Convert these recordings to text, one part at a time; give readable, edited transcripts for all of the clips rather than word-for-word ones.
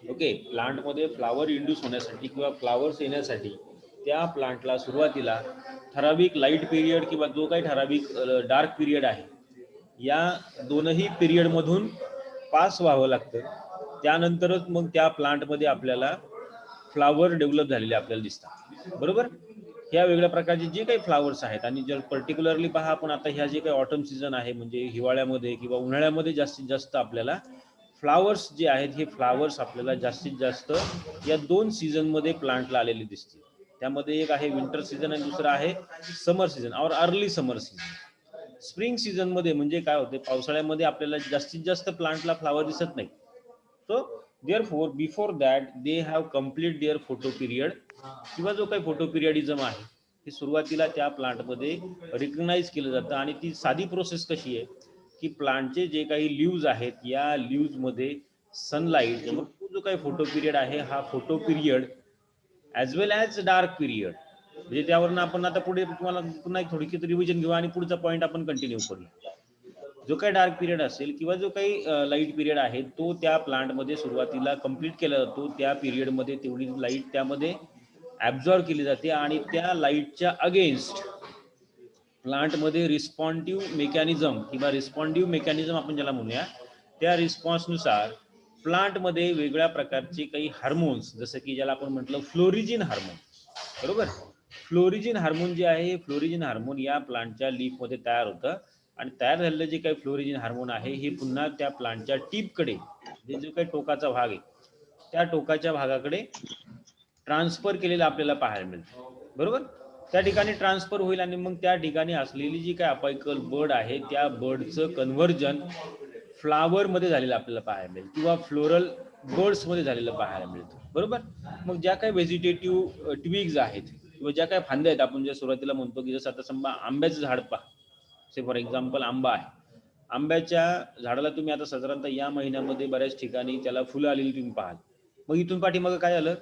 Okay, प्लांटमध्ये flower induce होण्यासाठी किंवा फ्लावर्स येण्यासाठी त्या प्लांटला सुरुवातीला ठराविक लाईट पिरियड किंवा जो काही ठराविक डार्क पिरियड आहे, या दोनही पिरियडमधून पास व्हावं लागतं. त्यानंतरच मग त्या प्लांटमध्ये आपल्याला फ्लावर डेव्हलप झालेले आपल्याला दिसतात, बरोबर. ह्या वेगळ्या प्रकारचे जे काही फ्लावर्स आहेत, आणि जर पर्टिक्युलरली पहा आपण आता ह्या जे काही ऑटम सीझन आहे, म्हणजे हिवाळ्यामध्ये किंवा उन्हाळ्यामध्ये जास्तीत जास्त आपल्याला फ्लावर्स जे आहेत, हे फ्लावर्स आपल्याला जास्तीत जास्त या दोन सीझनमध्ये प्लांटला आलेले दिसतील. त्यामध्ये एक आहे विंटर सीझन आणि दुसरा आहे समर सीझन और अर्ली समर सीझन. स्प्रिंग सीझन मध्ये म्हणजे काय होते, पावसाळ्यामध्ये आपल्याला जास्तीत जास्त प्लांटला फ्लावर दिसत नाही. So therefore before that they have complete their photo period, किंवा जो काही फोटो पिरियडिझम आहे हे सुरुवातीला त्या प्लांटमध्ये रिकग्नाइज केलं जातं. आणि ती साधी प्रोसेस कशी आहे की प्लांटचे जे काही लीव्ज आहेत, या लीव्जमध्ये सनलाईट, जो काही फोटो पिरियड आहे, हा फोटो पिरियड ॲज वेल ॲज डार्क पिरियड, म्हणजे त्यावरून आपण आता पुढे तुम्हाला पुन्हा एक थोडी रिव्हिजन घेऊ आणि पुढचा पॉईंट आपण कंटिन्यू करूया. जो काही डार्क पिरियड असेल किंवा जो काही लाईट पिरियड आहे, तो त्या प्लांटमध्ये सुरुवातीला कंप्लीट केला जातो. त्या पिरियडमध्ये तेवढी लाईट त्यामध्ये ॲब्झॉर्ब केली जाते आणि त्या लाईटच्या अगेन्स्ट प्लांटमध्ये रिस्पॉन्डिव्ह मेकॅनिझम किंवा रिस्पॉन्डिव्ह मेकॅनिझम आपण ज्याला म्हणूया, त्या रिस्पॉन्सनुसार प्लांटमध्ये वेगळ्या प्रकारचे काही हार्मोन्स, जसं की ज्याला आपण म्हटलं फ्लोरिजिन हार्मोन, बरोबर. फ्लोरिजिन हार्मोन जे आहे, फ्लोरिजिन हार्मोन या प्लांटच्या लीफमध्ये तयार होतं. आणि तयार झालेलं जे काही फ्लोरिजिन हार्मोन आहे, हे पुन्हा त्या प्लांटच्या टीपकडे, म्हणजे जो काही टोकाचा भाग आहे, त्या टोकाच्या भागाकडे ट्रान्सफर केलेलं आपल्याला पाहायला मिळतं, बरोबर. त्या ठिकाणी ट्रान्सफर होईल आणि मग त्या ठिकाणी असलेली जी काय अपायकल बर्ड आहे, त्या बर्डचं कन्व्हर्जन फ्लावरमध्ये झालेलं आपल्याला पाहायला मिळेल किंवा फ्लोरल बर्ड्समध्ये झालेलं पाहायला मिळतं, बरोबर. मग ज्या काही व्हेजिटेटिव्ह ट्विग्स आहेत किंवा ज्या काही फांद्या आहेत, आपण ज्या सुरुवातीला म्हणतो की जसं आता समजा आंब्याचं झाड पहा, से फॉर एक्झाम्पल आंबा आहे. आंब्याच्या झाडाला तुम्ही आता साधारणतः या महिन्यामध्ये बऱ्याच ठिकाणी त्याला फुलं आलेली तुम्ही पाहाल. मग इथून पाठीमागं काय झालं,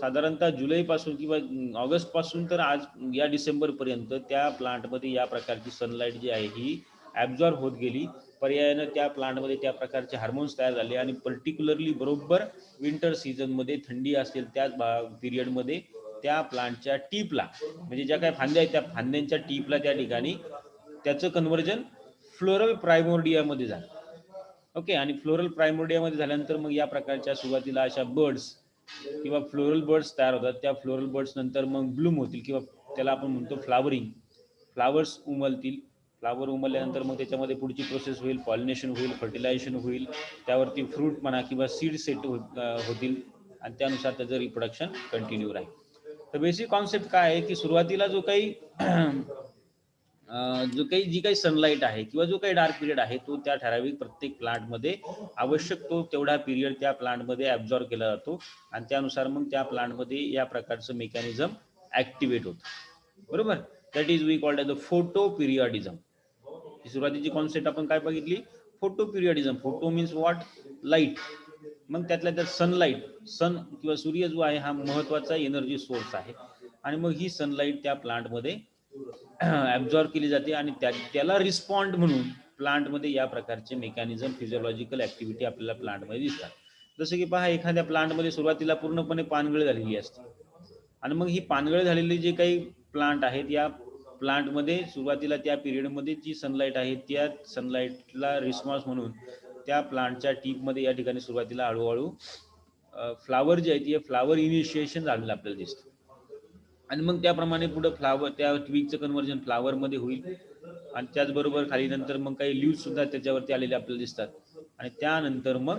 साधारणतः जुलैपासून किंवा ऑगस्टपासून तर आज या डिसेंबरपर्यंत त्या प्लांटमध्ये या प्रकारची सनलाईट जी आहे ही ॲब्झॉर्ब होत गेली. पर्यायानं त्या प्लांटमध्ये त्या प्रकारचे हार्मोन्स तयार झाले आणि पर्टिक्युलरली बरोबर विंटर सीझनमध्ये थंडी असेल त्याच पिरियडमध्ये त्या प्लांटच्या टीपला, म्हणजे ज्या काही फांद्या आहेत त्या फांद्यांच्या टीपला त्या ठिकाणी त्याचं कन्व्हर्जन फ्लोरल प्रायमोर्डियामध्ये झालं. ओके, आणि फ्लोरल प्रायमोर्डियामध्ये झाल्यानंतर मग या प्रकारच्या सुरुवातीला अशा बर्ड्स किंवा फ्लोरल बर्ड्स तयार होतात. त्या फ्लोरल बर्ड्स नंतर मग ब्लूम होतील किंवा त्याला आपण म्हणतो फ्लावरिंग, फ्लावर्स उमलतील. फ्लावर उमलल्यानंतर मग त्याच्यामध्ये पुढची प्रोसेस होईल, पॉलिनेशन होईल, फर्टिलायझेशन होईल, त्यावरती फ्रूट म्हणा किंवा सीड सेट होतील आणि त्यानुसार त्याचं रिप्रोडक्शन कंटिन्यू राहील. तर बेसिक कॉन्सेप्ट काय आहे की सुरुवातीला जो काही जो काही जी काही सनलाईट आहे किंवा जो काही डार्क पिरियड आहे, तो त्या ठराविक प्रत्येक प्लांटमध्ये आवश्यक तो तेवढा पिरियड त्या प्लांटमध्ये ॲब्झॉर्ब केला जातो आणि त्यानुसार मग त्या प्लांटमध्ये या प्रकारचं मेकॅनिझम ॲक्टिवेट होतं, बरोबर. That is we called as the photo पिरियडिझम. ही सुरुवातीची कॉन्सेप्ट आपण काय बघितली, photo पिरियडिझम. Photo means what, light. मग त्यातल्या त्यात सनलाईट, सन किंवा सूर्य जो आहे हा महत्वाचा एनर्जी सोर्स आहे आणि मग ही सनलाईट त्या प्लांटमध्ये ॲब्झॉर्ब केली जाते आणि त्याला रिस्पॉन्ड म्हणून प्लांटमध्ये या प्रकारचे मेकॅनिझम, फिजिओलॉजिकल ॲक्टिव्हिटी आपल्याला प्लांटमध्ये दिसतात. जसं की पहा, एखाद्या प्लांटमध्ये सुरुवातीला पूर्णपणे पानगळ झालेली असते आणि मग ही पानगळ झालेली जे काही प्लांट आहेत, या प्लांटमध्ये सुरुवातीला त्या पिरियडमध्ये जी सनलाईट आहे त्या सनलाईटला रिस्पॉन्स म्हणून त्या प्लांटच्या टीपमध्ये या ठिकाणी सुरुवातीला हळूहळू फ्लावर जे आहे ते फ्लावर इनिशिएशन झालेलं आपल्याला दिसतं आणि मग त्याप्रमाणे पुढे फ्लावर, त्या ट्विगचं कन्व्हर्जन फ्लावरमध्ये होईल आणि त्याचबरोबर खाली नंतर मग काही लीव्ह सुद्धा त्याच्यावरती आलेले आपल्याला दिसतात आणि त्यानंतर मग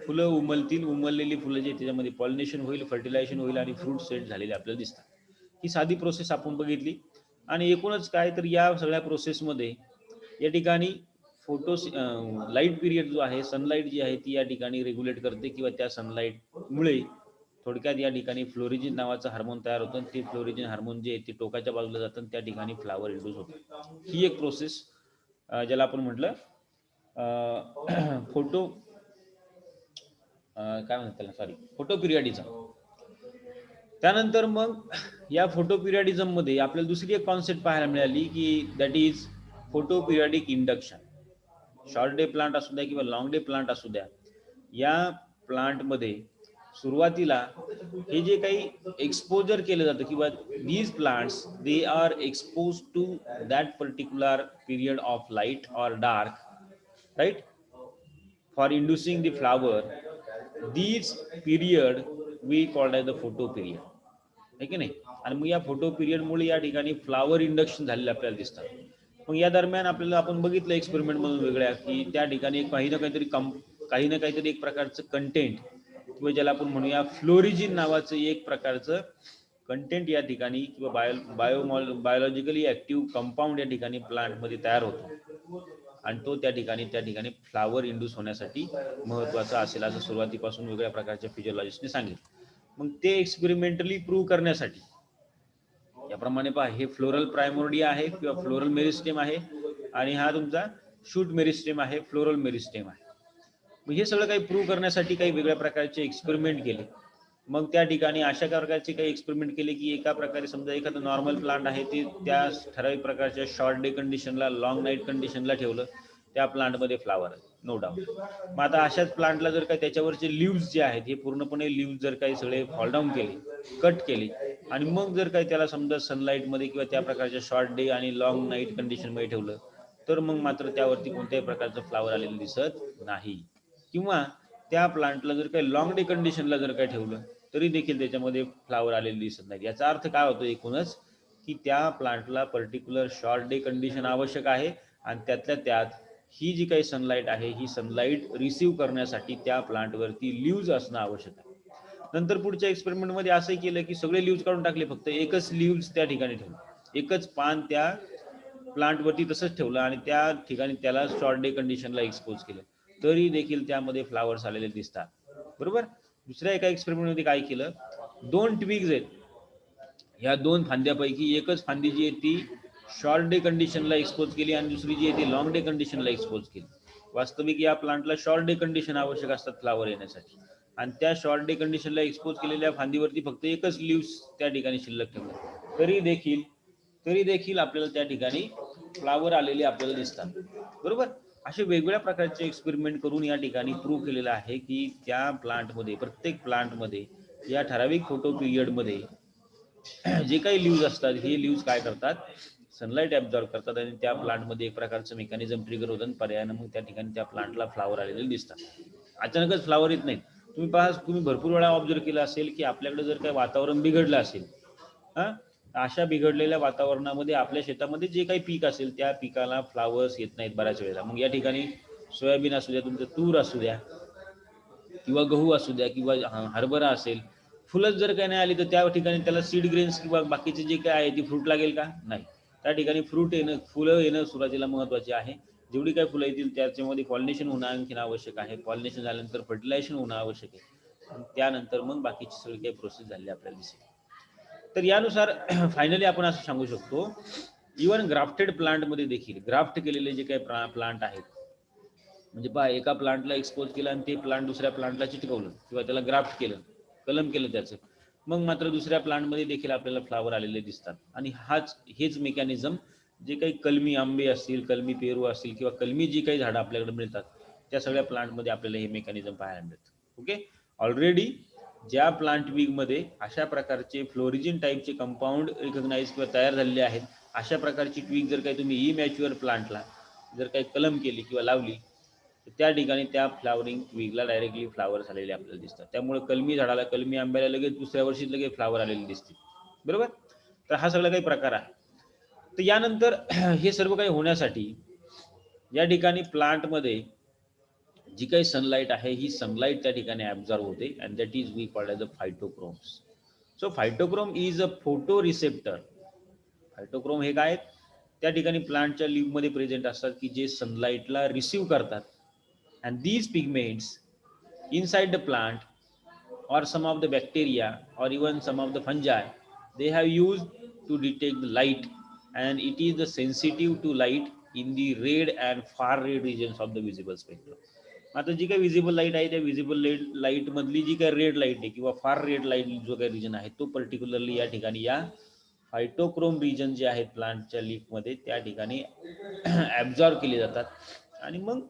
फुलं उमलतील. उमललेली फुलं जे त्याच्यामध्ये पॉलिनेशन होईल, फर्टिलायझेशन होईल आणि फ्रूट सेट झालेले आपल्याला दिसतात. ही साधी प्रोसेस आपण बघितली आणि एकूणच काय तर या सगळ्या प्रोसेसमध्ये या ठिकाणी फोटो लाईट पिरियड जो आहे, सनलाईट जी आहे ती या ठिकाणी रेग्युलेट करते किंवा त्या सनलाईटमुळे थोडक्यात या ठिकाणी फ्लोरिजिन नावाचं हार्मोन तयार होतं. ते फ्लोरिजिन हार्मोन जे आहे ते टोकाच्या बाजूला जातं, त्या ठिकाणी फ्लावर इंड्यूस होतं. ही एक प्रोसेस ज्याला आपण म्हटलं फोटो काय म्हणतात त्याला, सॉरी, फोटो पिरियडिझम. त्यानंतर मग या फोटो पिरियडिझम मध्ये आपल्याला दुसरी एक कॉन्सेप्ट पाहायला मिळाली की that is photo periodic induction. Short day plant असू द्या किंवा लॉंग डे प्लांट असू द्या, या प्लांटमध्ये सुरुवातीला हे जे काही एक्सपोजर केलं जातं किंवा these plants they are expose to that particular period of light or dark, right, for इंड्युसिंग the flower, these period we called age the photo period, आहे की नाही. आणि मग या फोटो पिरियडमुळे या ठिकाणी फ्लावर इंडक्शन झालेले आपल्याला दिसतात. मग या दरम्यान आपल्याला आपण बघितलं एक्सपेरिमेंट मधून वेगळ्या की त्या ठिकाणी काही ना काहीतरी एक प्रकारचं कंटेंट किंवा ज्याला आपण म्हणूया फ्लोरिजिन नावाचं एक प्रकारचं कंटेंट या ठिकाणी किंवा बायोलॉजिकली ऍक्टिव्ह कंपाऊंड या ठिकाणी प्लांटमध्ये तयार होतो आणि तो त्या ठिकाणी फ्लावर इंड्यूस होण्यासाठी महत्वाचा असेल असं सुरुवातीपासून वेगळ्या प्रकारच्या फिजिओलॉजिस्टने सांगितलं. मग ते एक्सपेरिमेंटली प्रूव्ह करण्यासाठी याप्रमाणे पहा, हे फ्लोरल प्रायमोर्डिया आहे किंवा फ्लोरल मेरिस्टेम आहे आणि हा तुमचा शूट मेरिस्टेम आहे, फ्लोरल मेरिस्टेम आहे. मग हे सगळं काही प्रूव्ह करण्यासाठी काही वेगळ्या प्रकारचे एक्सपेरिमेंट केले. मग त्या ठिकाणी अशा प्रकारचे काही एक्सपेरिमेंट केले की एका प्रकारे समजा एखादं नॉर्मल प्लांट आहे ते त्या ठराविक प्रकारच्या शॉर्ट डे कंडिशनला, लॉंग नाईट कंडिशनला ठेवलं, त्या प्लांटमध्ये फ्लावर आहे, नो डाऊट. मग आता अशाच प्लांटला जर काही त्याच्यावरचे लिव्स जे आहेत हे पूर्णपणे लिव्स जर काही सगळे फॉल डाऊन केले, कट केले आणि मग जर काही त्याला समजा सनलाईटमध्ये किंवा त्या प्रकारच्या शॉर्ट डे आणि लॉंग नाईट कंडिशनमध्ये ठेवलं तर मग मात्र त्यावरती कोणत्याही प्रकारचं फ्लावर आलेलं दिसत नाही. किंवा त्या प्लांटला जर काही लॉंग डे कंडिशनला जर काही ठेवलं तरी देखील त्याच्यामध्ये फ्लावर आलेले दिसत नाही. याचा अर्थ काय होतो एकूणच की त्या प्लांटला पर्टिक्युलर शॉर्ट डे कंडिशन आवश्यक आहे आणि त्यातल्या त्यात ही जी काही सनलाईट आहे ही सनलाईट रिसीव्ह करण्यासाठी त्या प्लांटवरती लिव्ज असणं आवश्यक आहे. नंतर पुढच्या एक्सपेरिमेंटमध्ये असंही केलं की सगळे लिव्ज काढून टाकले, फक्त एकच लिव्ज त्या ठिकाणी ठेवलं, एकच पान त्या प्लांटवरती तसंच ठेवलं आणि त्या ठिकाणी त्याला शॉर्ट डे कंडिशनला एक्सपोज केलं तरी देखील त्यामध्ये फ्लावर्स आलेले दिसतात. बरोबर. दुसऱ्या एका एक्सपेरिमेंटमध्ये काय केलं, 2 ट्विग्स आहेत, या 2 फांद्यापैकी एकच फांदी जी आहे ती शॉर्ट डे कंडिशनला एक्सपोज केली आणि दुसरी जी आहे ती लॉंग डे कंडिशनला एक्सपोज केली. वास्तविक या प्लांटला शॉर्ट डे कंडिशन आवश्यक असतात फ्लावर येण्यासाठी आणि त्या शॉर्ट डे कंडिशनला एक्सपोज केलेल्या फांदीवरती फक्त एकच लिव्स त्या ठिकाणी शिल्लक ठेवलं तरी देखील आपल्याला त्या ठिकाणी फ्लावर आलेले आपल्याला दिसतात. बरोबर. असे वेगवेगळ्या प्रकारचे एक्सपेरिमेंट करून या ठिकाणी प्रूव्ह केलेलं आहे की त्या प्लांटमध्ये, प्रत्येक प्लांटमध्ये या ठराविक फोटो पिरियडमध्ये जे काही लिव्ज असतात हे लिव्ज काय करतात, सनलाईट ऍब्झॉर्ब करतात आणि त्या प्लांटमध्ये एक प्रकारचं मेकॅनिझम ट्रिगर होतं आणि पर्यायानं मग त्या ठिकाणी त्या प्लांटला फ्लावर आलेले दिसतात. अचानकच फ्लावर येत नाहीत. तुम्ही पहा, तुम्ही भरपूर वेळा ऑब्झर्व केलं असेल की आपल्याकडे जर काही वातावरण बिघडलं असेल, अशा बिघडलेल्या वातावरणामध्ये आपल्या शेतामध्ये जे काही पीक असेल त्या पिकाला फ्लावर्स येत नाहीत बऱ्याच वेळेला. मग या ठिकाणी सोयाबीन असू द्या, तुमचं तूर असू द्या किंवा गहू असू द्या किंवा हरभरा असेल, फुलंच जर काही नाही आली तर त्या ठिकाणी त्याला सीड ग्रेन्स किंवा बाकीचे जे काय आहे ती फ्रूट लागेल का? नाही. त्या ठिकाणी फ्रूट येणं, फुलं येणं सुरुवातीला महत्वाचे आहे. जेवढी काही फुलं येतील त्याच्यामध्ये पॉलिनेशन होणं आणखीन आवश्यक आहे. पॉलिनेशन झाल्यानंतर फर्टिलायझेशन होणं आवश्यक आहे आणि त्यानंतर मग बाकीची सगळी काही प्रोसेस झाली आपल्याला दिसेल. तर यानुसार फायनली आपण असं सांगू शकतो, इव्हन ग्राफ्टेड प्लांटमध्ये देखील ग्राफ्ट केलेले जे काही प्लांट आहेत, म्हणजे पहा एका प्लांटला एक्सपोज केलं आणि ते प्लांट दुसऱ्या प्लांटला चिटकवलं किंवा त्याला ग्राफ्ट केलं, कलम केलं त्याचं, मग मात्र दुसऱ्या प्लांटमध्ये देखील आपल्याला फ्लावर आलेले दिसतात. आणि हेच मेकॅनिझम जे काही कलमी आंबे असतील, कलमी पेरू असतील किंवा कलमी जी काही झाडं आपल्याकडे मिळतात त्या सगळ्या प्लांटमध्ये आपल्याला हे मेकॅनिझम पाहायला मिळतं. ओके. ऑलरेडी ज्या प्लांट मध्ये अशा प्रकारचे फ्लोरिजिन टाईपचे कंपाऊंड रिकॉग्नाइज किंवा तयार झालेले आहेत, अशा प्रकारची ट्विग जर काही तुम्ही इमॅच्युअर प्लांटला जर काही कलम केली किंवा लावली तर त्या ठिकाणी त्या फ्लावरिंग ट्विगला डायरेक्टली फ्लावर आलेले आपल्याला दिसतात. त्यामुळे कलमी झाडाला, कलमी आंब्याला लगेच दुसऱ्या वर्षी लगेच फ्लावर आलेले दिसतील. बरोबर. तर हा सगळा काही प्रकार आहे. तर यानंतर हे सर्व काही होण्यासाठी या ठिकाणी प्लांटमध्ये जी काही सनलाईट आहे ही सनलाईट त्या ठिकाणी ऍब्झॉर्ब होते and that is we called as a फायटोक्रोम्स. So फायटोक्रोम is a photo receptor. फायटोक्रोम हे काय, त्या ठिकाणी प्लांटच्या लीव्हमध्ये प्रेझेंट असतात की जे सनलाईटला रिसीव्ह करतात. And these pigments inside the plant or some of the bacteria or even some of the fungi, they have used to detect the light and it is the sensitive to light in the red and far red regions of the visible spectrum. आता जी काही visible light आहे त्या visible light मधली जी काही red light आहे किंवा far red light जो काही रिजन आहे तो पर्टिक्युलरली या ठिकाणी या फायटोक्रोम रिजन जे आहेत प्लांटच्या लीफमध्ये त्या ठिकाणी ऍब्झॉर्ब केले जातात आणि मग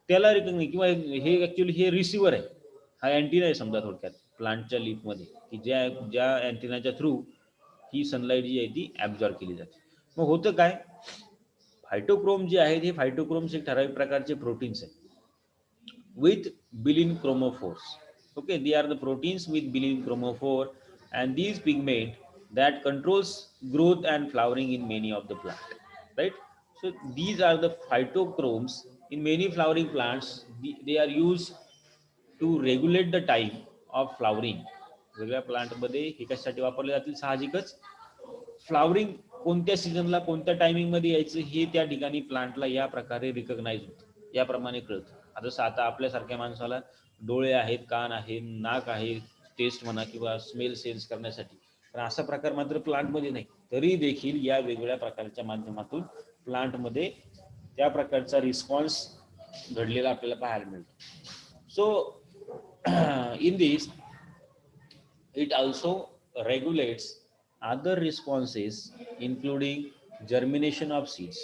त्याला किंवा हे ऍक्च्युअली हे रिसिव्हर आहे, हा अँटीना आहे समजा थोडक्यात. प्लांटच्या लीफमध्ये, की ज्या ज्या अँटेनाच्या थ्रू ही सनलाईट जी आहे ती ॲब्झॉर्ब केली जाते. मग होतं काय, फायटोक्रोम जे आहेत हे फायटोक्रोम्स एक ठराविक प्रकारचे प्रोटीन्स आहेत with bilin chromophores. Okay, they are the proteins with bilin chromophore, and these pigment that controls growth and flowering in many of the plant. Right. So these are the phytochromes in many flowering plants. They are used to regulate the time of flowering. वेगळ्या प्लांटमध्ये हे कशासाठी वापरले जातील, साहजिकच flowering कोणत्या सीझनला कोणत्या timing मध्ये यायचं हे त्या ठिकाणी प्लांटला या प्रकारे रिकग्नाइज होतं, याप्रमाणे कळतं. जसं आता आपल्यासारख्या माणसाला डोळे आहेत, कान आहे, नाक आहे, टेस्ट म्हणा किंवा स्मेल सेन्स करण्यासाठी, पण असा प्रकार मात्र प्लांटमध्ये नाही. तरी देखील या वेगवेगळ्या प्रकारच्या माध्यमातून प्लांटमध्ये त्या प्रकारचा रिस्पॉन्स घडलेला आपल्याला पाहायला मिळतो. So in this it also regulates other responses including germination of seeds.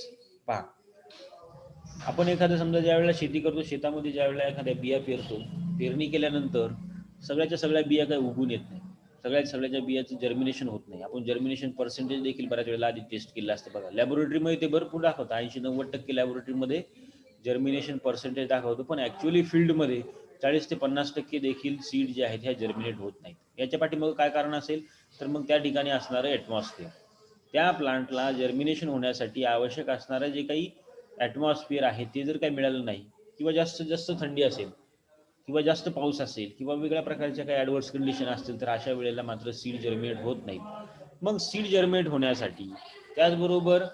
पहा, आपण एखादं समजा ज्या वेळेला शेती करतो, शेतामध्ये ज्या वेळेला एखाद्या बिया पेरतो, पेरणी केल्यानंतर सगळ्याच्या सगळ्या बिया काही उगून येत नाही, सगळ्याच्या बियाचं जर्मिनेशन होत नाही. आपण जर्मिनेशन पर्सेंटेज देखील बऱ्याच वेळेला आधी टेस्ट केलं असतं बघा, लॅबोरेटरीमध्ये ते भरपूर दाखवतं, 80-90% लॅबोरेटरीमध्ये जर्मिनेशन पर्सेंटेज दाखवतो, पण ॲक्च्युअली फील्डमध्ये 40 ते 50% देखील सीड जे आहेत ह्या जर्मिनेट होत नाहीत. याच्या पाठीमागं काय कारण असेल, तर मग त्या ठिकाणी असणारं ॲटमॉस्फिअर, त्या प्लांटला जर्मिनेशन होण्यासाठी आवश्यक असणारं जे काही ॲटमॉस्फिअर आहे ते जर काही मिळालं नाही, किंवा जास्तीत जास्त थंडी असेल, किंवा जास्त पाऊस असेल, किंवा वेगळ्या प्रकारच्या काही ॲडवर्स कंडिशन असतील, तर अशा वेळेला मात्र सीड जर्मिनेट होत नाहीत. मग सीड जर्मिनेट होण्यासाठी, त्याचबरोबर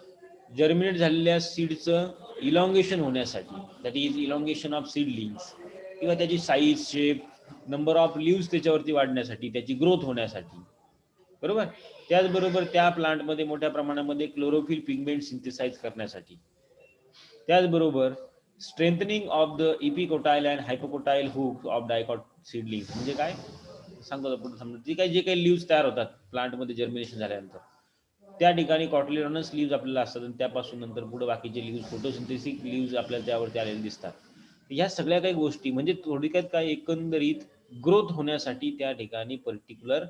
जर्मिनेट झालेल्या सीडचं इलॉंगेशन होण्यासाठी, that is elongation of seedlings, किंवा त्याची size, shape, number of lives त्याच्यावरती वाढण्यासाठी, त्याची ग्रोथ होण्यासाठी, बरोबर. त्याचबरोबर त्या प्लांटमध्ये मोठ्या प्रमाणामध्ये क्लोरोफिल पिगमेंट सिंथेसाइज करण्यासाठी, त्याचबरोबर strengthening of the epicotyl and हायपोकोटाइल hook of dicot seedlings. म्हणजे काय सांगतो पुढे, समजा जे काही लिव्स तयार होतात प्लांटमध्ये जर्मिनेशन झाल्यानंतर, त्या ठिकाणी कॉटलेरॉनस लिव्ज आपल्याला असतात, आणि त्यापासून नंतर पुढे बाकीचे लिव्ज, फोटोसिंथेसिस लिव्ज आपल्याला त्यावरती आलेले दिसतात. ह्या सगळ्या काही गोष्टी म्हणजे थोडक्यात काय, एकंदरीत ग्रोथ होण्यासाठी त्या ठिकाणी पर्टिक्युलर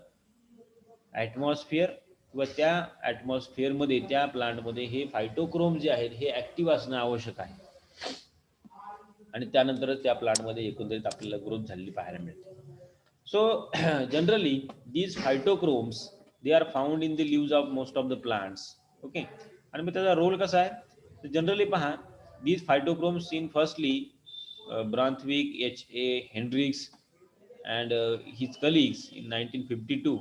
ॲटमॉस्फिअर किंवा त्या ॲटमॉस्फिअरमध्ये, त्या प्लांटमध्ये हे फायटोक्रोम जे आहेत हे ॲक्टिव्ह असणं आवश्यक आहे, आणि त्यानंतरच त्या प्लांटमध्ये एकंदरीत आपल्याला ग्रोथ झालेली पाहायला मिळते. So generally these फायटोक्रोम्स they are found in the leaves of most of the plants. Okay. आणि मग त्याचा रोल कसा आहे, तर जनरली पहा, these फायटोक्रोम्स in firstly ब्रांथविक, H.A. Hendricks and his colleagues in 1952,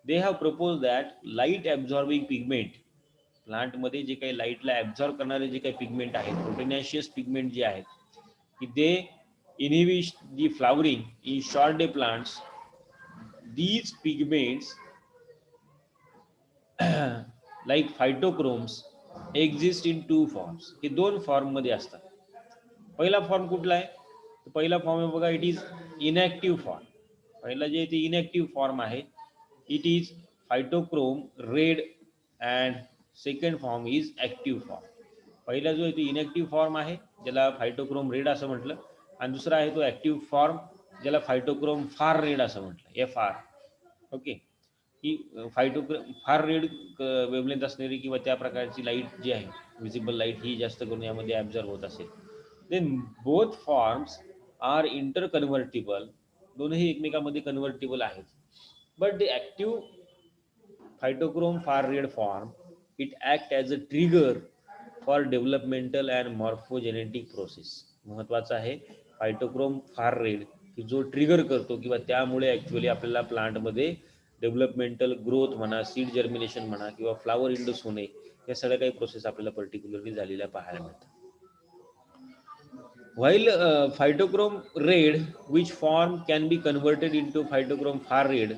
they have proposed that light absorbing pigment, प्लांटमध्ये जे काही लाईटला ॲब्झॉर्ब करणारे जे काही पिगमेंट आहेत, प्रोटेनॅशियस पिगमेंट जे आहेत, की they inhibit the flowering in short day plants. These pigments like phytochromes exist in two forms. हे दोन फॉर्म मध्ये असतात. पहिला फॉर्म कुठला आहे, तर पहिला फॉर्म आहे बघा, इट इज इनॅक्टिव्ह फॉर्म. पहिला जे ते इनॅक्टिव्ह फॉर्म आहे, it is फायटोक्रोम red, and second form is active form. पहिला जो आहे तो इनॅक्टिव्ह फॉर्म आहे, ज्याला फायटोक्रोम रेड असं म्हटलं, आणि दुसरा आहे तो ॲक्टिव्ह फॉर्म, ज्याला फायटोक्रोम फार रेड असं म्हटलं, FR. ओके. ही फायटोक्रोम फार रेड वेवलेंथ असणारी किंवा त्या प्रकारची लाईट जी आहे, विजिबल लाईट, ही जास्त करून यामध्ये ॲब्झॉर्ब होत असेल. Then both forms R inter convertible, दोनही एकमेकांमध्ये कन्व्हर्टिबल आहेत. But the active फायटोक्रोम far red form, it act as a trigger for developmental and morphogenetic process. महत्त्वाचं आहे फायटोक्रोम फार रेड, की जो ट्रिगर करतो, किंवा त्यामुळे ॲक्च्युअली आपल्याला प्लांटमध्ये डेव्हलपमेंटल ग्रोथ म्हणा, सीड जर्मिनेशन म्हणा, किंवा फ्लावर इंडस होणे, या सगळ्या काही प्रोसेस आपल्याला पर्टिक्युलरली झालेल्या पाहायला मिळतात. While phytochrome red, which form can be converted into phytochrome far red,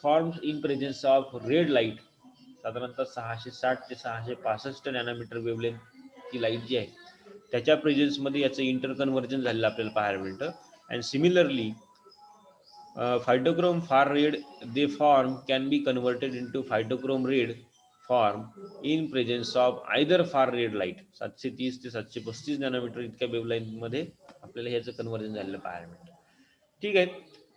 forms in presence of red light, साधारणतः 660 ते 665 नॅनोमीटर वेवलेंथ ची लाईट जी आहे त्याच्या प्रेझेन्समध्ये याचं इंटर कन्व्हर्जन झालेलं आपल्याला पाहायला मिळतं. And similarly phytochrome far red, they form can be converted into phytochrome red form in presence of either far red light. 730 ते 735 नॅनोमीटर इतक्या वेवलाईन मध्ये आपल्याला ह्याचं कन्व्हर्जन झालेलं पाहायला मिळतं. ठीक आहे.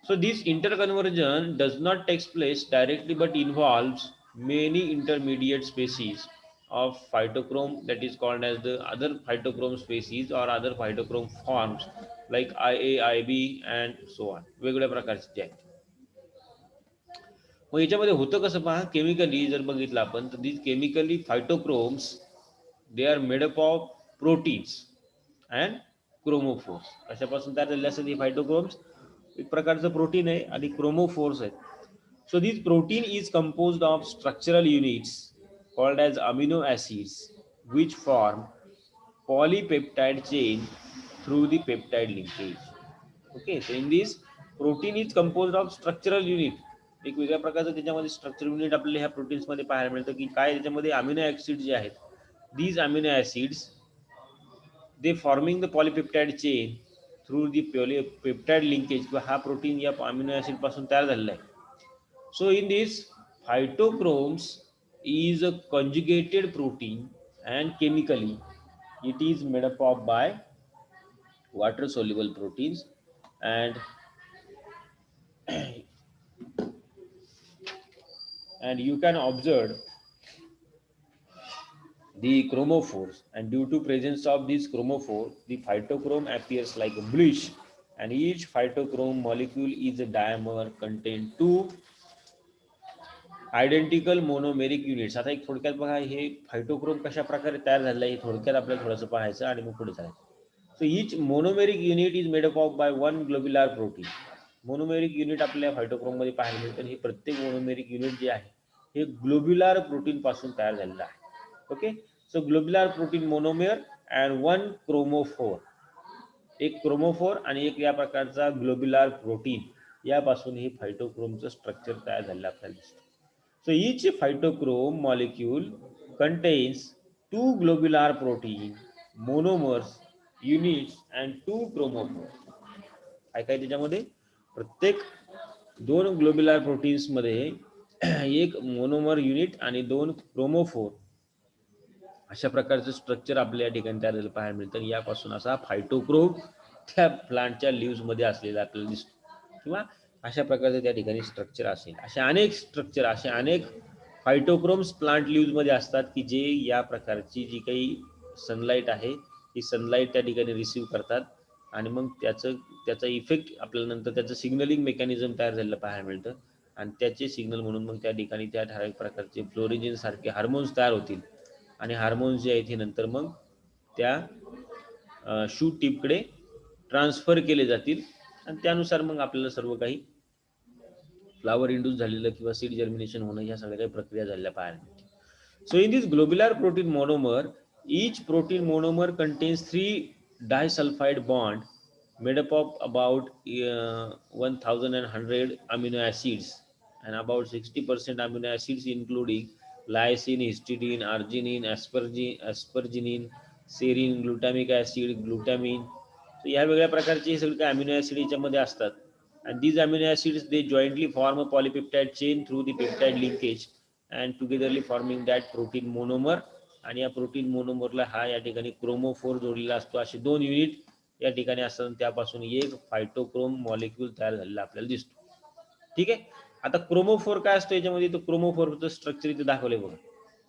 So this interconversion does not take place directly but involves many intermediate species of phytochrome, that is called as the other phytochrome species or other phytochrome forms like IA, IB and so on. वेगवेगळ्या प्रकारचे जे आहेत. मग याच्यामध्ये होतं कसं पहा, chemically जर बघितलं आपण तर these chemically phytochromes they are made up of proteins and chromophores. कशापासून तयार झालेले असतात हे phytochromes? एक प्रकारचं प्रोटीन आहे आणि क्रोमोफोर्स आहेत. So this protein is composed of structural units called as amino acids which form polypeptide chain through the peptide linkage. Okay, so in this protein is composed of structural unit. एक वेगळ्या प्रकारचं त्याच्यामध्ये structural unit आपल्याला ह्या proteins मध्ये पाहायला मिळतं की काय त्याच्यामध्ये अमिनो ऍसिड जे आहेत, these amino acids they forming the polypeptide chain through the polypeptide linkage किंवा हा प्रोटीन या अमिनो ऍसिड पासून तयार झालेला आहे. So in this phytochromes is a conjugated protein and chemically it is made up of by water soluble proteins and you can observe the chromophores, and due to presence of this chromophore the phytochrome appears like a bluish, and each phytochrome molecule is a dimer contain two identical monomeric units. आता एक थोडक्यात बघा हे फायटोक्रोम कशा प्रकारे तयार झालेलं आहे थोडक्यात आपल्याला थोडंसं पाहायचं आणि मग पुढे जायचं. So each monomeric unit is made up of by one globular protein. Monomeric unit आपल्या फायटोक्रोम मध्ये पाहायला मिळतं. हे प्रत्येक मोनोमेरिक युनिट जे आहे हे ग्लोब्युलर प्रोटीन पासून तयार झालेलं आहे. Okay, so globular protein मोनोमेअर and one chromophore, एक क्रोमोफोर आणि एक या प्रकारचा ग्लोब्युलर प्रोटीन यापासून हे फायटोक्रोमचं स्ट्रक्चर तयार झालेलं आपल्याला दिसतं. So each phytochrome molecule contains two globular protein monomers units and two chromophores. काय काय त्याच्यामध्ये प्रत्येक दोन ग्लोब्युलर प्रोटीन्स मध्ये एक मोनोमर युनिट आणि दोन क्रोमोफोर अशा प्रकारचं स्ट्रक्चर आपल्या या ठिकाणी तयार झालेलं पाहायला मिळतं. यापासून असा फायटोक्रोम त्या प्लांटच्या लिव्स मध्ये असलेला आपल्याला दिसतो किंवा अशा प्रकारचे त्या ठिकाणी स्ट्रक्चर असेल. असे अनेक स्ट्रक्चर, असे अनेक फायटोक्रोम्स प्लांट लिव्स मध्ये असतात की जे या प्रकारची जी काही सनलाईट आहे ही सनलाईट त्या ठिकाणी रिसीव्ह करतात आणि मग त्याचा इफेक्ट आपल्याला नंतर त्याचं सिग्नलिंग मेकॅनिझम तयार झालेलं पाहायला मिळतं आणि त्याचे सिग्नल म्हणून मग त्या ठिकाणी त्या ठराविक प्रकारचे फ्लोरिजिन सारखे हार्मोन्स तयार होतील आणि हार्मोन्स जे आहेत हे नंतर मग त्या शूट टिपकडे ट्रान्सफर केले जातील आणि त्यानुसार मग आपल्याला सर्व काही फ्लावर इंड्यूस झालेलं किंवा सीड जर्मिनेशन होणं या सगळ्या काही प्रक्रिया झालेल्या पाहायला मिळते. So in this globular protein monomer each protein monomer contains 3 disulfide bond made up of about 1100 amino acids and about 60% amino acids including lysine, histidine, arginine, asperginin, serine, glutamic acid, glutamine. So या वेगळ्या प्रकारचे हे सगळे amino acid याच्यामध्ये असतात. And these amino acids they jointly form a polypeptide chain through the peptide linkage and togetherly forming that protein monomer. आणि या protein मोनोमरला हा या ठिकाणी क्रोमोफोर जोडलेला असतो. असे दोन युनिट या ठिकाणी असतात, त्यापासून एक फायटोक्रोम मॉलिक्यूल तयार झालेला आपल्याला दिसतो. ठीक आहे. आता क्रोमोफोर काय असतो याच्यामध्ये, तर क्रोमोफोरचं स्ट्रक्चर इथे दाखवलंय बघा,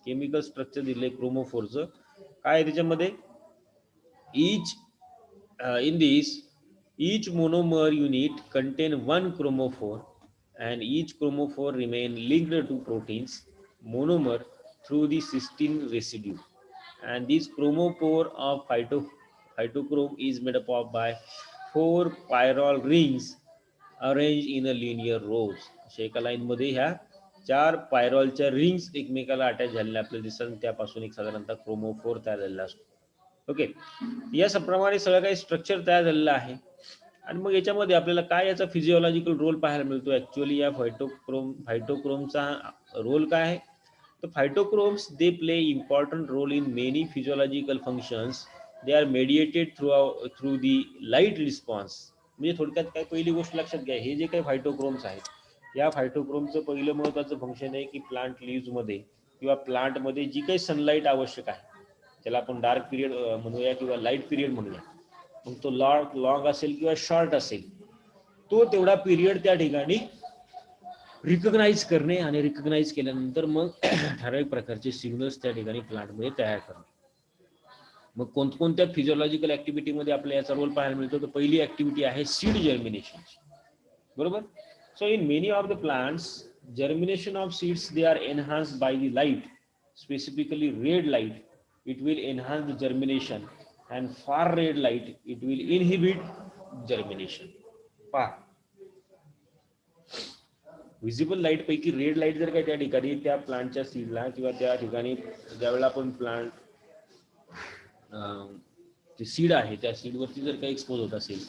केमिकल स्ट्रक्चर दिलंय क्रोमोफोरचं. काय त्याच्यामध्ये each in this each monomer unit contain one chromophore and each chromophore remain linked to proteins monomer through the cysteine residue, and this chromophore of phytochrome is made up of by 4 pyrrole rings arranged in a linear rows. अशा एका line मध्ये ह्या 4 पायरॉलच्या rings एकमेकाला attach झालेल्या आपल्याला दिसतात, त्यापासून एक साधारणतः क्रोमोफोर तयार झालेला असतो. ओके, याप्रमाणे सगळं काही स्ट्रक्चर तयार झालेलं आहे. आणि मग याच्यामध्ये आपल्याला काय याचा फिजिओलॉजिकल रोल पाहायला मिळतो. ऍक्च्युअली या फायटोक्रोमचा रोल काय आहे, तर फायटोक्रोम्स they play important role in many physiological functions. They are mediated through the light response. म्हणजे थोडक्यात काय, पहिली गोष्ट लक्षात घ्या, हे जे काही फायटोक्रोम्स आहेत या फायटोक्रोमचं पहिलं महत्त्वाचं फंक्शन आहे की प्लांट लिव्ज मध्ये किंवा प्लांटमध्ये जी काही सनलाईट आवश्यक आहे, त्याला आपण डार्क पिरियड म्हणूया किंवा लाईट पिरियड म्हणूया, मग तो लॉंग असेल किंवा शॉर्ट असेल, तो तेवढा पिरियड त्या ठिकाणी रिकग्नाइज करणे आणि रिकग्नाइज केल्यानंतर मग ठराविक प्रकारचे सिग्नल्स त्या ठिकाणी प्लांटमध्ये तयार करणे. मग कोणत्या फिजिओलॉजिकल ऍक्टिव्हिटीमध्ये आपल्याला याचा रोल पाहायला मिळतो, तर पहिली ऍक्टिव्हिटी आहे सीड जर्मिनेशन. बरोबर. So in many of the plants germination of seeds they are एनहान्स्ड by the light, specifically red light. It will enhance the germination and far red light it will inhibit germination. पहा, visible light पैकी red light जर काय त्या ठिकाणी त्या प्लांटच्या सीडला किंवा त्या ठिकाणी ज्यावेळेला आपण प्लांट जे सीड आहे त्या सीडवरती जर काही एक्सपोज होत असेल,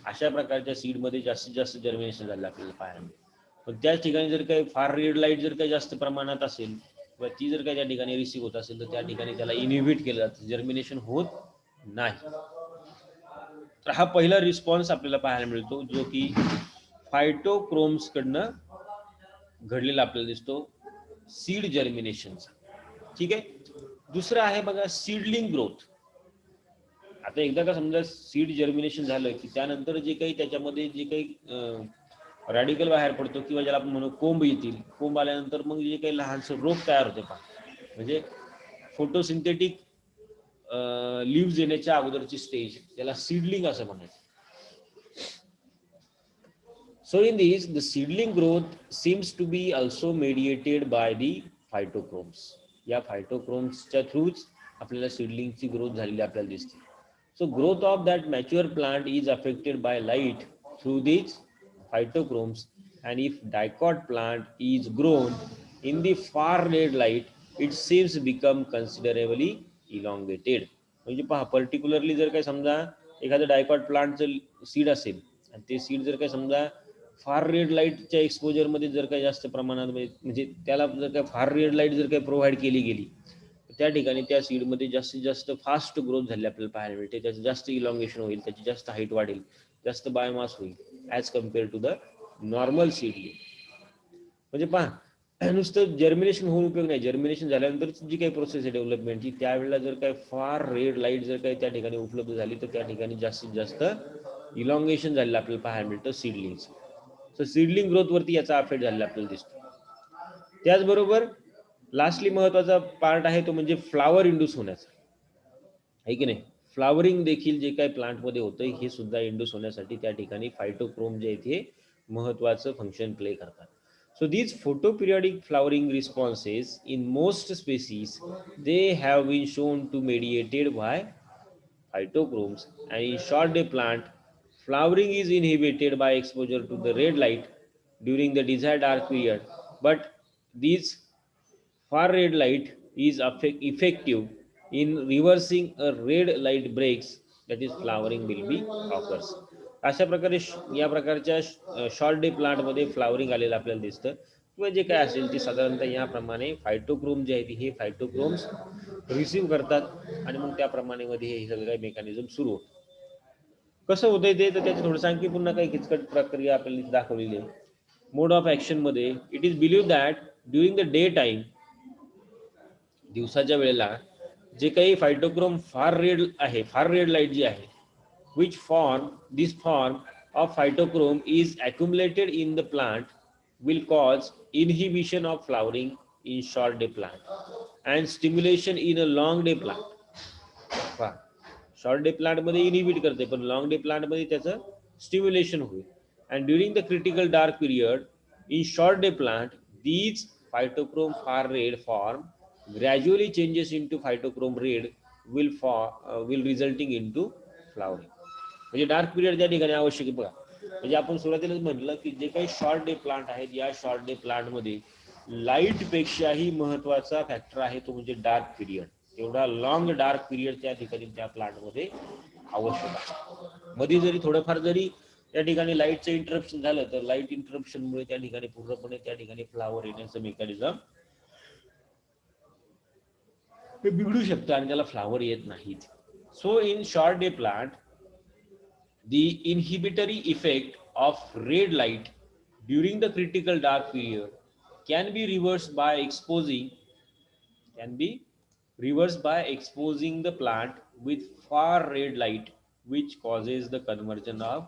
अशा प्रकारच्या सीडमध्ये जास्तीत जास्त जर्मिनेशन झालं आपल्याला पाहायला मिळेल. पण त्याच ठिकाणी जर काही फार रेड लाईट जर काही जास्त प्रमाणात असेल किंवा ती जर काही त्या ठिकाणी रिसीव्ह होत असेल तर त्या ठिकाणी त्याला इनहिबिट केलं जातं, जर्मिनेशन होत नाही. तर हा पहिला रिस्पॉन्स आपल्याला पाहायला मिळतो जो की फायटोक्रोम्स कडनं घडलेला आपल्याला दिसतो सीड जर्मिनेशनचा. ठीक आहे. दुसरं आहे बघा सीडलिंग ग्रोथ. आता एकदा का समजा सीड जर्मिनेशन झालं की त्यानंतर जे काही त्याच्यामध्ये जे काही रॅडिकल बाहेर पडतो किंवा ज्याला आपण म्हणू कोंब येतील, कोंब आल्यानंतर मग जे काही लहानसं रोप तयार होते पहा, म्हणजे फोटोसिंथेटिक लिव्ज येण्याच्या अगोदरची स्टेज, त्याला सीडलिंग असं म्हणायचं. So in these, the seedling growth seems to be also mediated by the phytochromes. या phytochromes throughs आपल्याला seedling ची ग्रोथ झालेली आपल्याला दिसते. So growth of that mature plant is affected by light through these phytochromes, and if dicot plant is grown in the far red light, it seems become considerably elongated. म्हणजे पहा, particularly जर काही समजा एखादं dicot प्लांटचं seed असेल आणि ते seed जर काही समजा फार रेड लाईटच्या एक्सपोजरमध्ये जर काही जास्त प्रमाणात म्हणजे त्याला जर काही फार रेड लाईट जर काही प्रोव्हाइड केली गेली तर त्या ठिकाणी त्या सीडमध्ये जास्तीत जास्त फास्ट ग्रोथ झाली आपल्याला पाहायला मिळते. त्याचं जास्त इलॉंगेशन होईल, त्याची जास्त हाईट वाढेल, जास्त बायोमास होईल as compare to the normal seedling. म्हणजे पहा, नुसतं जर्मिनेशन होऊन उपयोग नाही. जर्मिनेशन झाल्यानंतर जी काही प्रोसेस आहे डेव्हलपमेंटची, त्यावेळेला जर काही फार रेड लाईट जर काही त्या ठिकाणी उपलब्ध झाली तर त्या ठिकाणी जास्तीत जास्त इलॉंगेशन झालेलं आपल्याला पाहायला मिळतं सीडलिंगचं. सो सीडलिंग ग्रोथ वरती याचा अफेक्ट झालेला आपल्याला दिसतो. त्याचबरोबर लास्टली महत्वाचा पार्ट आहे तो म्हणजे फ्लावर इंड्यूस होण्याचा, आहे की नाही. फ्लावरिंग देखील जे काही प्लांटमध्ये होतं हे सुद्धा इंड्यूस होण्यासाठी त्या ठिकाणी फायटोक्रोम जे आहेत हे महत्वाचं फंक्शन प्ले करतात. So these photoperiodic flowering responses in most species, they have been shown to mediated by phytochromes, and in short day plant flowering is inhibited by exposure to the red light during the desired dark period, but this far red light is effective in reversing a red light breaks, that is flowering will be occurs. अशा प्रकारे या प्रकारच्या short day plant मध्ये flowering आलेलं आपल्याला दिसतं किंवा जे काय असेल ते साधारणतः याप्रमाणे फायटोक्रोम जे आहेत हे फायटोक्रोम्स रिसीव्ह करतात आणि मग त्याप्रमाणे मध्ये हे सगळं काही मेकॅनिझम सुरू होतं. कसं होतंय ते तर त्याची थोडं आणखी पुन्हा काही किचकट प्रक्रिया आपल्याला दाखवलेली आहे. मोड ऑफ ऍक्शन मध्ये it is believe that during the day time, दिवसाच्या वेळेला जे काही फायटोक्रोम फार रेड आहे, फार रेड लाईट जी आहे, which form this form of phytochrome is accumulated in the plant will cause inhibition of flowering in short day plant and stimulation in a long day plant. Short day plant मध्ये inhibit करते पण long day plant मध्ये त्याचं stimulation होईल. And during the critical dark period in short day plant these phytochrome far red form gradually changes into phytochrome red will resulting into flowering. म्हणजे dark period त्या ठिकाणी आवश्यक आहे बघा. म्हणजे आपण सुरुवातीलाच म्हटलं की जे काही शॉर्ट डे प्लांट आहेत या शॉर्ट डे प्लांट मध्ये लाईट पेक्षाही महत्वाचा फॅक्टर आहे तो म्हणजे डार्क पिरियड. एवढा लॉंग डार्क पिरियड त्या ठिकाणी त्या प्लांट मध्ये आवश्यक आहे. मध्ये जरी थोडंफार जरी त्या ठिकाणी लाईटचं इंटरप्शन झालं तर लाईट इंटरप्शन मुळे त्या ठिकाणी पूर्णपणे त्या ठिकाणी फ्लावर येण्याचं मेकॅनिझम हे बिघडू शकतं आणि त्याला फ्लावर येत नाहीत. So in short day plant the inhibitory effect of red light during the critical dark period can be reversed by exposing the plant with far red light, which causes the conversion of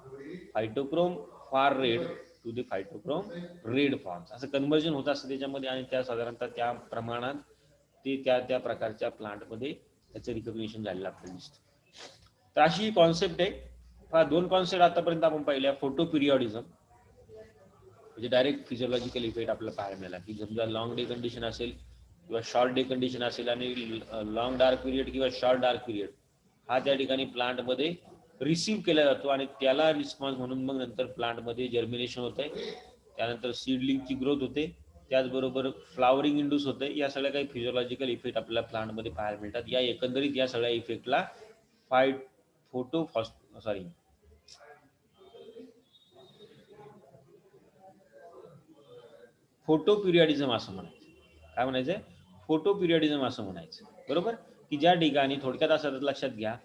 phytochrome far red to the फायटोक्रोम red forms, असं conversion होत असतं त्याच्यामध्ये, आणि त्या साधारणतः त्या प्रमाणात ते त्या प्रकारच्या प्लांटमध्ये त्याचं रिकग्निशन झालेलं आपल्याला दिसतं. तर अशी कॉन्सेप्ट आहे. हा 2 कॉन्सेप्ट आतापर्यंत आपण पाहिल्या. फोटो पिरियडिझम म्हणजे डायरेक्ट फिजिओलॉजिकल इफेक्ट आपल्याला पाहायला मिळाला, की समजा लॉंग डे कंडिशन असेल किंवा शॉर्ट डे कंडिशन असेल आणि लॉंग डार्क पिरियड किंवा शॉर्ट डार्क पिरियड हा त्या ठिकाणी प्लांटमध्ये रिसीव्ह केला जातो आणि त्याला रिस्पॉन्स म्हणून मग नंतर प्लांटमध्ये जर्मिनेशन होत आहे, त्यानंतर सीडलिंगची ग्रोथ होते, त्याचबरोबर फ्लावरिंग इंड्यूस होते. या सगळ्या काही फिजिओलॉजिकल इफेक्ट आपल्याला प्लांटमध्ये पाहायला मिळतात. या एकंदरीत या सगळ्या इफेक्टला फोटो पिरियडिझम असं म्हणायचं. काय म्हणायचं? फोटो पिरियडिझम असं म्हणायचं, बरोबर. की ज्या ठिकाणी थोडक्यात असं लक्षात घ्या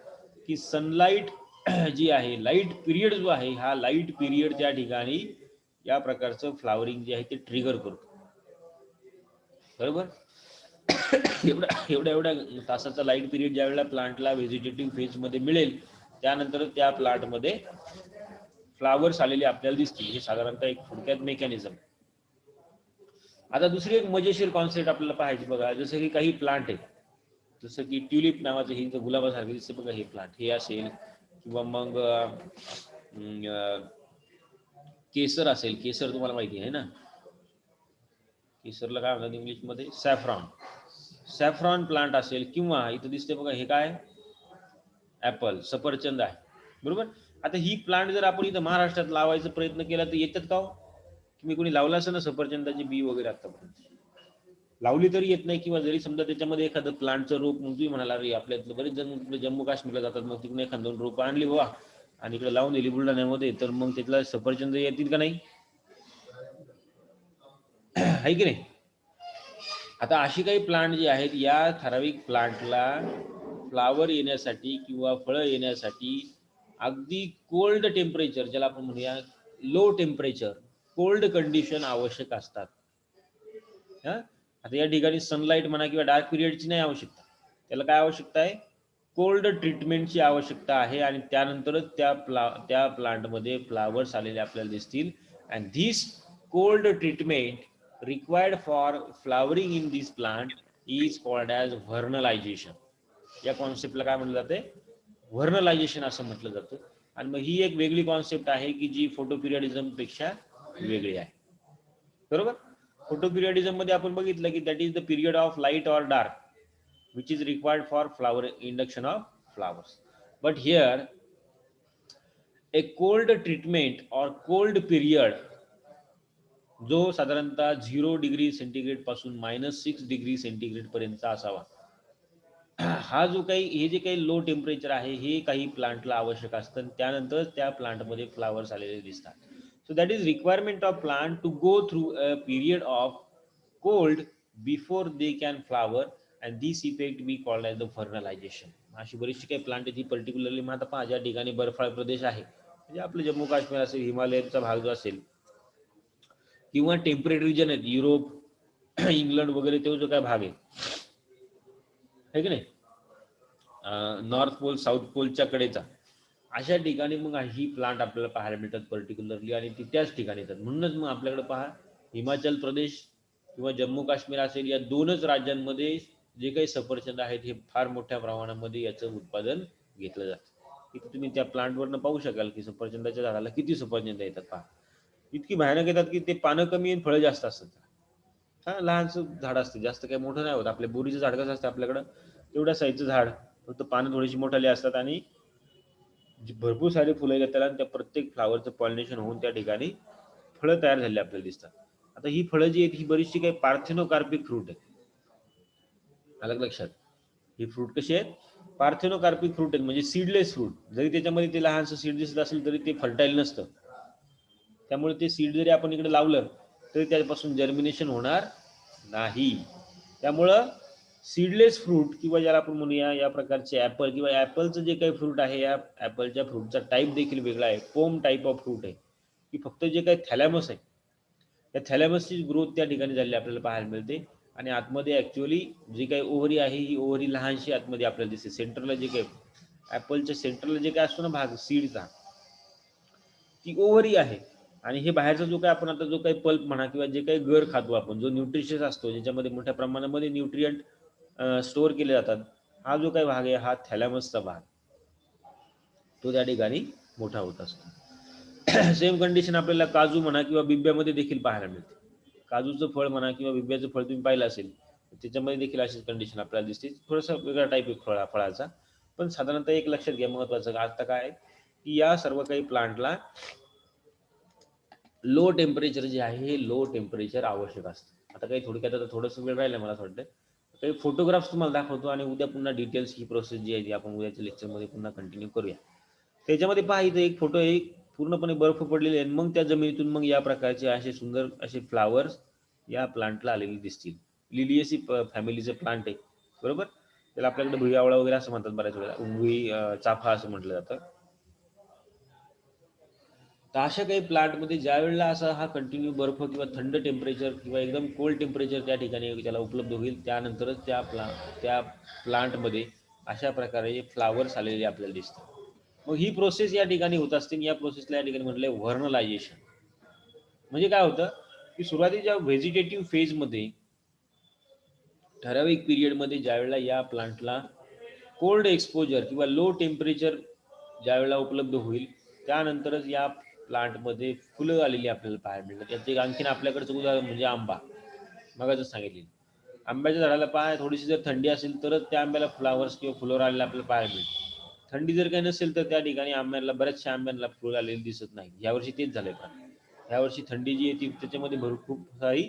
की सनलाईट जी आहे, लाईट पिरियड जो आहे, हा लाईट पिरियड त्या ठिकाणी या प्रकारचं फ्लावरिंग जे आहे ते ट्रिगर करतो, बरोबर. एवढ्या तासाचा लाईट पिरियड ज्या वेळेला प्लांटला व्हेजिटेटिव्ह फेज मध्ये मिळेल, त्यानंतर त्या प्लांटमध्ये फ्लावर्स आलेले आपल्याला दिसतील. हे साधारणतः एक थोडक्यात मेकॅनिझम. आता दुसरी एक मजेशीर कॉन्सेप्ट आपल्याला पाहायची बघा. जसं की काही प्लांट आहे, जसं की ट्युलिप नावाचं, ही गुलाबासारखे दिसते बघा, हे प्लांट हे असेल, किंवा मग केसर असेल. केसर तुम्हाला माहिती आहे ना, केसरला काय म्हणतात इंग्लिश मध्ये? सॅफ्रॉन प्लांट असेल, किंवा इथं दिसते बघा, हे काय? ऍपल, सफरचंद आहे, बरोबर. आता ही प्लांट जर आपण इथं महाराष्ट्रात लावायचा प्रयत्न केला तर येतात का हो? तुम्ही कोणी लावला असेल ना सफरचंदाची बी वगैरे आतापर्यंत? लावली तरी येत नाही. किंवा जरी समजा त्याच्यामध्ये एखादं प्लांटचं रोप, मग तुम्ही म्हणाला रे आपल्यातलं बरेच जण जम्मू काश्मीरला जातात, मग तिकडून एखादं 2 रोप आणली बाबा आणि इकडे लावून दिली बुलढाण्यामध्ये, तर मग तिथला सफरचंद येतील का नाही? आहे की नाही? आता अशी काही प्लांट जी आहेत, या ठराविक प्लांटला फ्लावर येण्यासाठी किंवा फळं येण्यासाठी अगदी कोल्ड टेम्परेचर, ज्याला आपण म्हणूया लो टेम्परेचर, कोल्ड कंडिशन आवश्यक असतात. आता या ठिकाणी सनलाईट म्हणा किंवा डार्क पिरियडची नाही आवश्यकता, त्याला काय आवश्यकता आहे? कोल्ड ट्रीटमेंटची आवश्यकता आहे, आणि त्यानंतरच त्या प्लांटमध्ये फ्लावर्स आलेले आपल्याला दिसतील. And this cold treatment required for flowering in this plant is called as व्हर्नलायझेशन. या कॉन्सेप्टला काय म्हटलं जाते? व्हर्नलायझेशन असं म्हटलं जातं. आणि मग ही एक वेगळी कॉन्सेप्ट आहे की जी फोटो पिरियडिझम पेक्षा वेगळी आहे, बरोबर. फोटो पिरियडिझम मध्ये आपण बघितलं की that is the period of light or dark which is required for flower induction of flowers. But here a cold treatment or cold period जो साधारणतः 0 डिग्री सेंटीग्रेड पासून -6 डिग्री सेंटीग्रेड पर्यंतचा असावा, हा जो काही हे जे काही लो टेम्परेचर आहे हे काही प्लांटला आवश्यक असतं. त्यानंतर त्या प्लांटमध्ये फ्लावर्स आलेले दिसतात. So that is requirement of plant to go through a period of cold before they can flower, and this effect we called as the फर्नलायझेशन. अशी बरीचशी काही प्लांट आहे ती पर्टिक्युलरली मग आता पहा, ज्या ठिकाणी बर्फाळ प्रदेश आहे, म्हणजे आपलं जम्मू काश्मीर असेल, हिमालयाचा भाग जो असेल, किंवा टेम्परेट रिजन आहेत, युरोप, इंग्लंड वगैरे, तो जो काय भाग आहे की नाही, नॉर्थ पोल, साऊथ पोलच्या कडेचा, अशा ठिकाणी मग ही प्लांट आपल्याला पाहायला मिळतात पर्टिक्युलरली, आणि ती त्याच ठिकाणी येतात. म्हणूनच मग आपल्याकडे पहा, हिमाचल प्रदेश किंवा जम्मू काश्मीर असेल, या 2च राज्यांमध्ये जे काही सफरचंद आहेत हे फार मोठ्या प्रमाणामध्ये याचं उत्पादन घेतलं जातं. इथे तुम्ही त्या प्लांटवरनं पाहू शकाल की सफरचंदाच्या झाडाला किती सफरचंद येतात. पहा, इतकी भयानक येतात की ते पानं कमी आणि फळं जास्त असतात. हा, लहानसं झाड असते, जास्त काही मोठं नाही होत. आपल्या बोरीचं झाड कसं असतं आपल्याकडं, तेवढ्या साईजचं झाड, फक्त पानं थोडीशी मोठाली असतात, आणि भरपूर सारे फुलं येतात त्याला, आणि त्या प्रत्येक फ्लावरचं पॉलिनेशन होऊन त्या ठिकाणी फळं तयार झालेली आपल्याला दिसतात. आता ही फळं जी आहेत ही बरीचशी काही पार्थेनोकार्पिक फ्रूट आहेत. अलग लक्षात, ही फ्रूट कशी आहेत? पार्थेनोकार्पिक फ्रूट आहेत, म्हणजे सीडलेस फ्रूट. जरी त्याच्यामध्ये ते लहानसं सीड दिसत असेल तरी ते फर्टाईल नसतं. त्यामुळे ते सीड जरी आपण इकडे लावलं तरी त्यापासून जर्मिनेशन होणार नाही. त्यामुळं सीडलेस फ्रूट, किंवा ज्याला आपण म्हणूया या प्रकारचे ऍपल, किंवा ऍपलचं जे काही फ्रूट आहे, या ऍपलच्या फ्रूटचा टाईप देखील वेगळा आहे. पोम टाईप ऑफ फ्रूट आहे, की फक्त जे काही थॅलॅमस आहे, त्या थॅलॅमसची ग्रोथ त्या ठिकाणी झालेली आपल्याला पाहायला मिळते. आणि आतमध्ये ऍक्च्युअली जी काही ओव्हरी आहे, ही ओव्हरी लहानशी आतमध्ये आपल्याला दिसते. सेंटरला जे काही ऍपलच्या सेंटरला जे काही असतो ना भाग सीडचा, ती ओव्हरी आहे. आणि हे बाहेरचा जो काही आपण आता जो काही पल्प म्हणा किंवा जे काही गर खातो आपण, जो न्यूट्रिशियस असतो, ज्याच्यामध्ये मोठ्या प्रमाणामध्ये न्यूट्रियंट स्टोअर केले जातात, हा जो काही भाग आहे हा थॅलॅमसचा भाग, तो त्या ठिकाणी मोठा होत असतो. सेम कंडिशन आपल्याला काजू म्हणा किंवा बिब्यामध्ये देखील पाहायला मिळते. काजूचं फळ म्हणा किंवा बिब्याचं फळ तुम्ही पाहिलं असेल, त्याच्यामध्ये देखील अशीच कंडिशन आपल्याला दिसते. थोडासा वेगळा टाईप आहे फळाचा, पण साधारणतः एक लक्षात घ्या महत्वाचं आता काय की या सर्व काही प्लांटला लो टेम्परेचर जे आहे हे लो टेम्परेचर आवश्यक असतं. आता काही थोडक्यात आता थोडंसं वेळ राहिलं मला असं वाटतं, काही फोटोग्राफ्स तुम्हाला दाखवतो आणि उद्या पुन्हा डिटेल्स ही प्रोसेस जी आहे ती आपण उद्याच्या लेक्चरमध्ये पुन्हा कंटिन्यू करूया. त्याच्यामध्ये पहा इथं एक फोटो आहे, पूर्णपणे बर्फ पडलेले आहे, मग त्या जमिनीतून मग या प्रकारचे असे सुंदर असे फ्लावर्स या प्लांटला आलेले दिसतील. लिलिएसी फॅमिलीचं प्लांट आहे, बरोबर. त्याला आपल्याकडे भुईआवळा वगैरे असं म्हणतात बऱ्याच वेळा, भुई चाफा असं म्हटलं जातं. तर अशा काही प्लांटमध्ये ज्या वेळेला असा हा कंटिन्यू बर्फ किंवा थंड टेम्परेचर किंवा एकदम कोल्ड टेम्परेचर त्या ठिकाणी त्याला उपलब्ध होईल, त्यानंतरच त्या प्लांटमध्ये अशा प्रकारे फ्लावर्स आलेले आपल्याला दिसतात. मग ही प्रोसेस या ठिकाणी होत असते. या प्रोसेसला या ठिकाणी म्हटलंय व्हर्नलायझेशन. म्हणजे काय होतं की सुरुवातीच्या व्हेजिटेटिव्ह फेजमध्ये ठराविक पिरियडमध्ये ज्या वेळेला या प्लांटला कोल्ड एक्सपोजर किंवा लो टेम्परेचर ज्या वेळेला उपलब्ध होईल, त्यानंतरच या प्लांटमध्ये फुलं आलेली आपल्याला पाहायला मिळतात. त्याचं एक आणखीन आपल्याकडचं उदाहरण म्हणजे आंबा. मगाच सांगितले, आंब्याच्या झाडाला पाय थोडीशी जर थंडी असेल तरच त्या आंब्याला फ्लावर्स किंवा फुलं आलेलं आपल्याला पाहायला मिळतं. थंडी जर काही नसेल तर त्या ठिकाणी आंब्याला, बऱ्याचशा आंब्यांना फुलं आलेली दिसत नाही. यावर्षी तेच झालंय. पण यावर्षी थंडी जी आहे त्याच्यामध्ये भरपूर सारी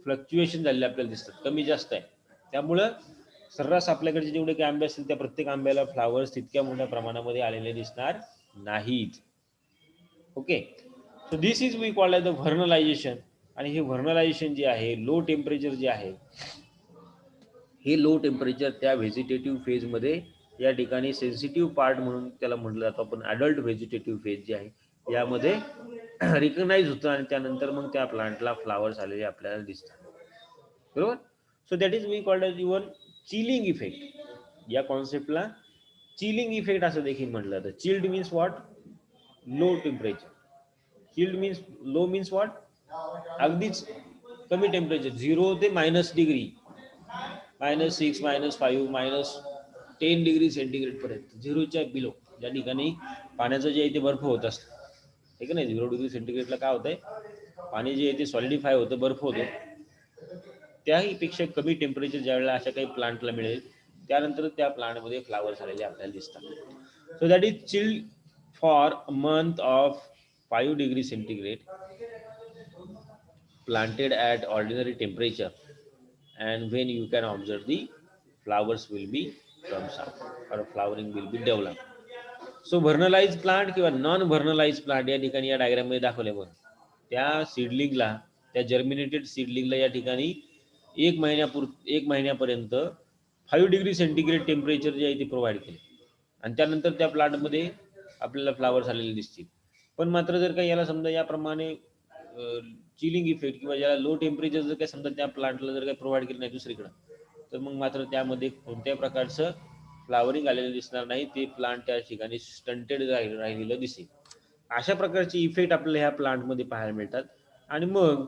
फ्लक्च्युएशन झालेली आपल्याला दिसतात, कमी जास्त आहे. त्यामुळं सर्रास आपल्याकडे जेवढे काही आंबे असतील त्या प्रत्येक आंब्याला फ्लावर्स तितक्या मोठ्या प्रमाणामध्ये आलेले दिसणार नाहीत. Okay, so this is we called as the व्हर्नलायझेशन. आणि हे व्हर्नलायझेशन जे आहे, लो टेम्परेचर जे आहे, हे लो टेम्परेचर त्या व्हेजिटेटिव्ह फेजमध्ये या ठिकाणी सेन्सिटिव्ह पार्ट म्हणून त्याला म्हटलं जातं आपण, ॲडल्ट व्हेजिटेटिव्ह फेज जे आहे यामध्ये रिकग्नाइज होतं आणि त्यानंतर मग त्या प्लांटला फ्लावर्स आलेले आपल्याला दिसतात, बरोबर. So that is we called as even chilling effect. या कॉन्सेप्टला चिलिंग इफेक्ट असं देखील म्हटलं जातं. Chilled means what, low temperature. Chilled means low means what, अगदीच कमी टेम्परेचर, 0 ते -डिग्री, -6, -5, -10 डिग्री सेंटीग्रेड पर्यंत, 0च्या बिलो ज्या ठिकाणी पाण्याचं जे आहे ते बर्फ होत असतं, ठीक आहे ना. 0 डिग्री सेंटीग्रेडला काय होतंय, पाणी जे आहे ते सॉलिडिफाय होतं, बर्फ होतो. त्याहीपेक्षा कमी टेम्परेचर ज्या वेळेला अशा काही प्लांटला मिळेल, त्यानंतर त्या प्लांटमध्ये फ्लावर्स आलेले आपल्याला दिसतात. So that is chilled for a month of 5 degree centigrade, planted at ordinary temperature, and when you can observe the flowers will be comes out or flowering will be developed. So व्हर्नलाइज plant किंवा non व्हर्नलाइज plant या ठिकाणी या डायग्राममध्ये दाखवले. बघ, त्या सीडलिंगला, त्या germinated सीडलिंगला या ठिकाणी एक महिन्यापर्यंत 5 डिग्री सेंटीग्रेड टेम्परेचर जे आहे ते प्रोव्हाइड केले आणि त्यानंतर त्या प्लांटमध्ये आपल्याला फ्लावर्स आलेले दिसतील. पण मात्र जर काही याला समजा याप्रमाणे चिलिंग इफेक्ट किंवा ज्याला लो टेम्परेचर जर काही समजा त्या प्लांटला जर काही प्रोव्हाइड केलं नाही दुसरीकडं, तर मग मात्र त्यामध्ये कोणत्याही प्रकारचं फ्लावरिंग आलेलं दिसणार नाही. ते प्लांट त्या ठिकाणी स्टंटेड राहिलेलं दिसेल. अशा प्रकारचे इफेक्ट आपल्याला ह्या प्लांटमध्ये पाहायला मिळतात. आणि मग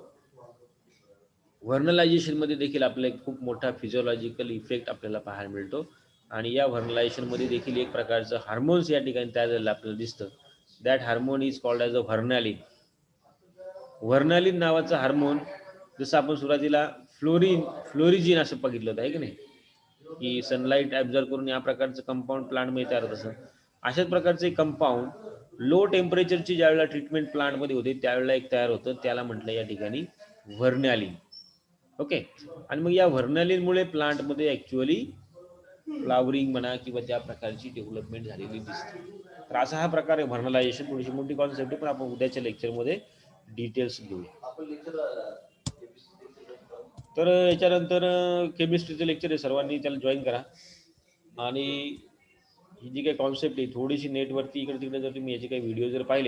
व्हर्नलायझेशन मध्ये देखील आपल्याला खूप मोठा फिजिओलॉजिकल इफेक्ट आपल्याला पाहायला मिळतो. आणि या व्हर्नलायझेशन मध्ये देखील एक प्रकारचं हार्मोन्स या ठिकाणी तयार झालेलं आपल्याला दिसतं. That hormone is called as a vernalin. Vernalin नावाचं हार्मोन, जसं आपण सुरुवातीला फ्लोरिजिन असं बघितलं होतं आहे की नाही, की सनलाईट ॲब्झॉर्ब करून या प्रकारचं कंपाऊंड प्लांटमध्ये तयार होत असतं. अशाच प्रकारचं एक कंपाऊंड लो टेम्परेचरची ज्यावेळेला ट्रीटमेंट प्लांटमध्ये होते त्यावेळेला एक तयार होतं, त्याला म्हटलं या ठिकाणी व्हर्नॅलिन. ओके, आणि मग या व्हर्नॅलिनमुळे प्लांटमध्ये ॲक्च्युअली फ्लावरिंग म्हणा किंवा त्या प्रकारची डेव्हलपमेंट झालेली दिसते. तर असा हा प्रकार आहे व्हर्नलायझेशन. थोडीशी मोठी कॉन्सेप्ट आहे, पण आपण उद्याच्या लेक्चरमध्ये डिटेल्स घेऊया. तर याच्यानंतर केमिस्ट्रीचं लेक्चर आहे, सर्वांनी त्याला जॉईन करा. आणि ही जी काही कॉन्सेप्ट आहे थोडीशी नेटवरती इकडे तिकडे जर तुम्ही याचे काही व्हिडिओ जर पाहिले